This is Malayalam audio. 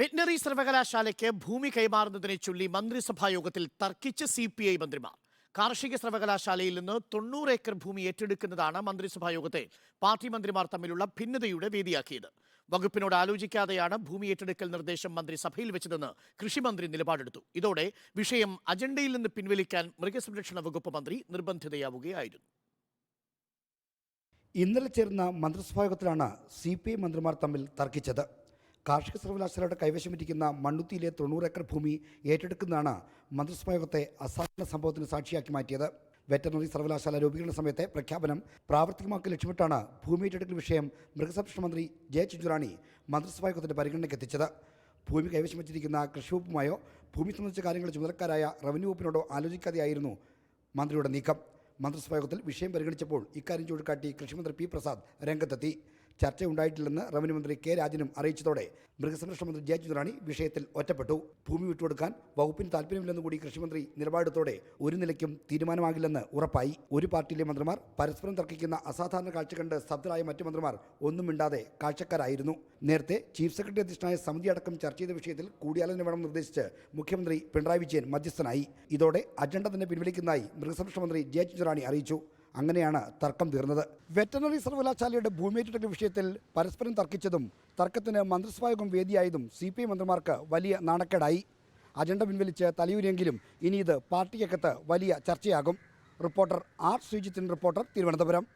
വെറ്റിനറി സർവകലാശാലയ്ക്ക് ഭൂമി കൈമാറുന്നതിനെ ചൊല്ലി മന്ത്രിസഭാ യോഗത്തിൽ തർക്കിച്ച് CPI മന്ത്രിമാർ. കാർഷിക സർവകലാശാലയിൽ നിന്ന് 90 ഏക്കർ ഭൂമി ഏറ്റെടുക്കുന്നതാണ് മന്ത്രിസഭാ യോഗത്തെ പാർട്ടി മന്ത്രിമാർ തമ്മിലുള്ള ഭിന്നതയുടെ വേദിയാക്കിയത്. വകുപ്പിനോട് ആലോചിക്കാതെയാണ് ഭൂമി ഏറ്റെടുക്കൽ നിർദ്ദേശം മന്ത്രിസഭയിൽ വെച്ചതെന്ന് കൃഷിമന്ത്രി നിലപാടെടുത്തു. ഇതോടെ വിഷയം അജണ്ടയിൽ നിന്ന് പിൻവലിക്കാൻ മൃഗസംരക്ഷണ വകുപ്പ് മന്ത്രി നിർബന്ധിതയാവുകയായിരുന്നു. ഇന്നലെ ചേർന്ന മന്ത്രിസഭാ യോഗത്തിലാണ് CPI മന്ത്രിമാർ തമ്മിൽ തർക്കിച്ചത്. കാർഷിക സർവകലാശാലയുടെ കൈവശമിരിക്കുന്ന മണ്ണുത്തിയിലെ 90 ഏക്കർ ഭൂമി ഏറ്റെടുക്കുന്നതാണ് മന്ത്രിസഭാ യോഗത്തെ അസാധാരണ സംഭവത്തിന് സാക്ഷിയാക്കി മാറ്റിയത്. വെറ്ററിനറി സർവകലാശാല രൂപീകരണ സമയത്തെ പ്രഖ്യാപനം പ്രാവർത്തികമാക്കി ലക്ഷ്യമിട്ടാണ് ഭൂമി ഏറ്റെടുക്കൽ വിഷയം മൃഗസംരക്ഷണ മന്ത്രി ജെ ചിഞ്ചുറാണി മന്ത്രിസഭാ യോഗത്തിന്റെ പരിഗണനയ്ക്ക് എത്തിച്ചത്. ഭൂമി കൈവശം വെച്ചിരിക്കുന്ന കൃഷി വകുപ്പുമായോ ഭൂമി സംബന്ധിച്ച കാര്യങ്ങൾ ചുമതലക്കാരായ റവന്യൂ വകുപ്പിനോടോ ആലോചിക്കാതെയായിരുന്നു മന്ത്രിയുടെ നീക്കം. മന്ത്രിസഭാ യോഗത്തിൽ വിഷയം പരിഗണിച്ചപ്പോൾ ഇക്കാര്യം ചൂണ്ടിക്കാട്ടി കൃഷിമന്ത്രി P. പ്രസാദ് രംഗത്തെത്തി. ചർച്ചയുണ്ടായിട്ടില്ലെന്ന് റവന്യൂ മന്ത്രി K. രാജനും അറിയിച്ചതോടെ മൃഗസംരക്ഷണ മന്ത്രി ജെ ചിഞ്ചുറാണി വിഷയത്തിൽ ഒറ്റപ്പെട്ടു. ഭൂമി വിട്ടുകൊടുക്കാൻ വകുപ്പിന് താല്പര്യമില്ലെന്ന് കൂടി കൃഷിമന്ത്രി നിലപാടെടുത്തോടെ ഒരു നിലയ്ക്കും തീരുമാനമാകില്ലെന്ന് ഉറപ്പായി. ഒരു പാർട്ടിയിലെ മന്ത്രിമാർ പരസ്പരം തർക്കിക്കുന്ന അസാധാരണ കാഴ്ച കണ്ട് സ്തബ്ധരായ മറ്റു മന്ത്രിമാർ ഒന്നും മിണ്ടാതെ കാഴ്ചക്കാരായിരുന്നു. നേരത്തെ ചീഫ് സെക്രട്ടറി അധ്യക്ഷനായ സമിതി അടക്കം ചർച്ച ചെയ്ത വിഷയത്തിൽ കൂടിയാലോചന വേണം നിർദ്ദേശിച്ച് മുഖ്യമന്ത്രി പിണറായി വിജയൻ മധ്യസ്ഥനായി. ഇതോടെ അജണ്ട തന്നെ പിൻവലിക്കുന്നതായി മൃഗസംരക്ഷണ മന്ത്രി ജെ ചിഞ്ചുറാണി അറിയിച്ചു. അങ്ങനെയാണ് തർക്കം തീർന്നത്. വെറ്ററിനറി സർവകലാശാലയുടെ ഭൂമി ഏറ്റെടുക്കൽ വിഷയത്തിൽ പരസ്പരം തർക്കിച്ചതും തർക്കത്തിന് മന്ത്രിസഭായോഗം വേദിയായതും CPI മന്ത്രിമാർക്ക് വലിയ നാണക്കേടായി. അജണ്ട പിൻവലിച്ച് തലയൂരിയെങ്കിലും ഇനി ഇത് പാർട്ടിക്കകത്ത് വലിയ ചർച്ചയാകും. Reporter R. ശ്രീജിത്തിൻ, റിപ്പോർട്ടർ, തിരുവനന്തപുരം.